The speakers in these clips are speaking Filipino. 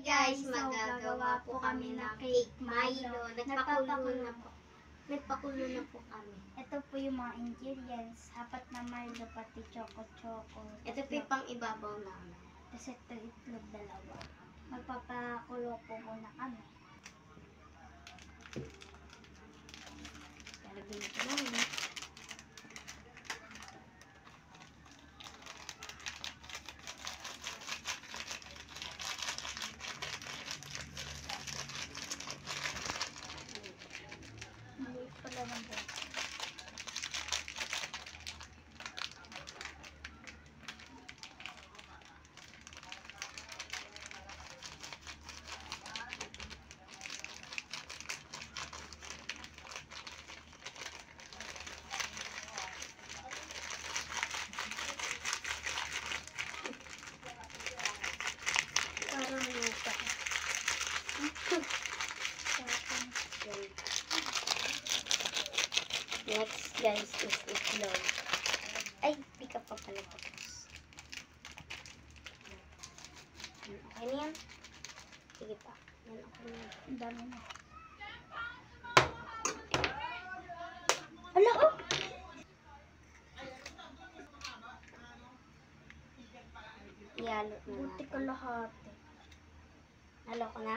guys, magagawa po kami ng cake Milo. Nagpakulo na po kami. Ito po yung mga ingredients. Apat na Milo, pati choco-choco. Ito po yung pang ibabaw namin. Tapos ito itlog dalawa. Magpapakulo po muna kami. Lalagyan ito namin. Maliit pala ng buwan. Parang lupa. Next guys is itlog. Ay, pika pa pala tapos. Okay na yan? Sige pa. Yan ako na. Ang dami na. Hala ko! Ihalo na Buti ko natin. lahat. Halo ko na?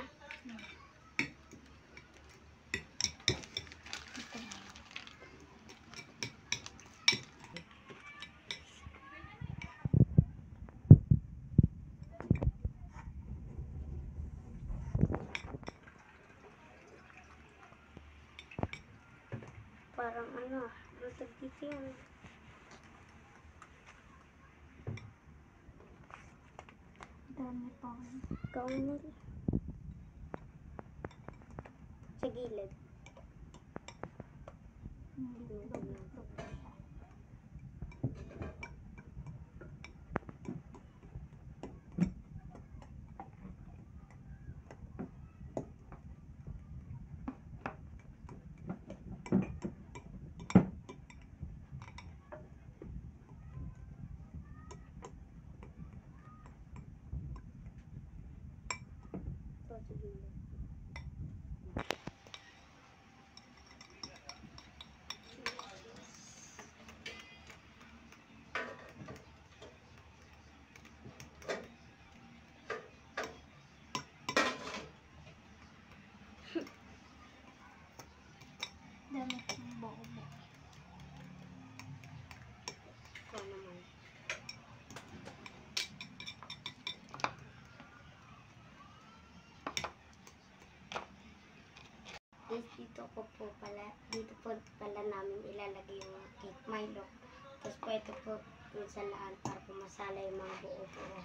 Parang ano, matag dito yun. Dami pa rin. Kaunil. Sa gilid. Hindi itlog pa siya. Ito sa gilid. Dami ng bobo. Ito naman. Dito po pala namin ilalagay yung cake Milo. Tapos po ito po yung salaan para po masala yung mga buo-buo.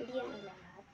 Hindi yan ilalat.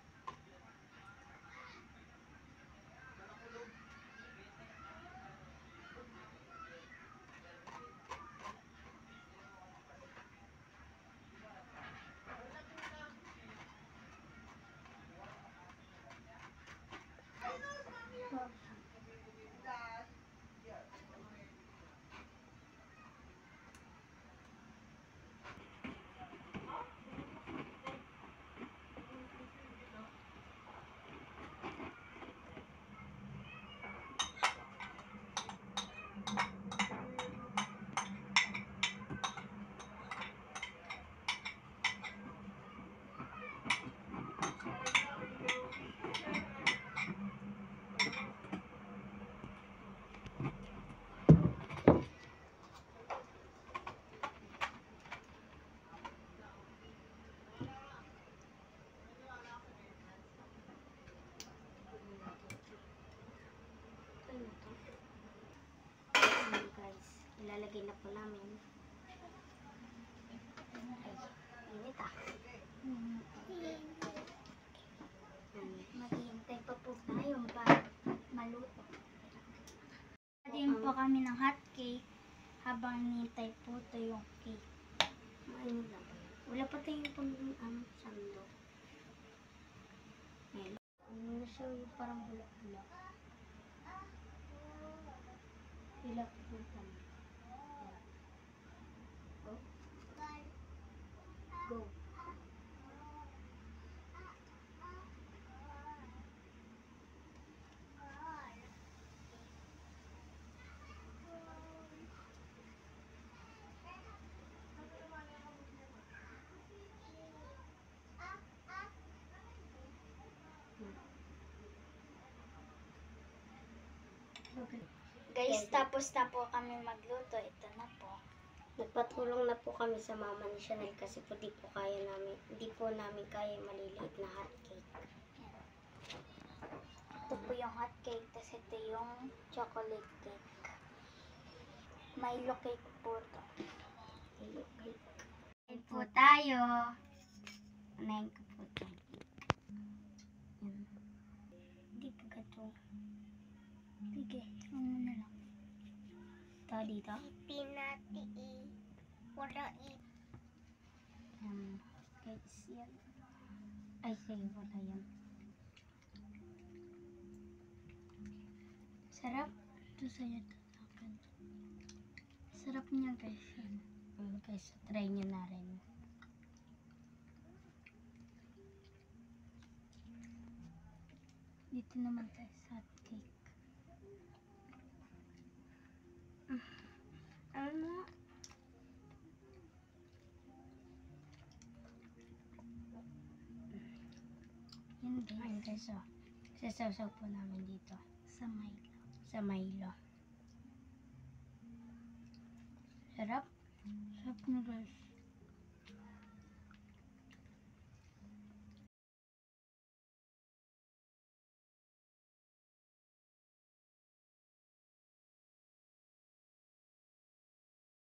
Ilalagay na po namin. Ay, init ah. Maghihintay pa po tayo para maluto. Din po kami ng hot cake habang nintay po ito yung cake. Mainit lang. Wala pa tayong sando. siya yung parang bulak-bulak. Bulak po kami. Go. Go. Guys, tapos na po kami magluto. Ito na po. Nagpatulong na po kami sa mama ni Chanel kasi po di po namin kaya yung maliliit na hot cake. Ito po yung hot cake, tapos ito yung chocolate cake. Milo cake po ito. Milo cake. Kain po tayo. Anayin ko po ito. Yan. Hindi po gato. Sige, ano na lang. Ito dito. Pinati wala Guys, yan. Ay, sige, wala yan. Sarap. Ito sa'yo ito sa akin. Sarap niya guys. Yan. Guys, try nyo na rin. Dito naman tayo sa hot cake. Ano? Yan Ayun guys. guys, oh. Sasaw-saw po namin dito. Sa Milo. Sa Milo. Sarap Sarap. na guys.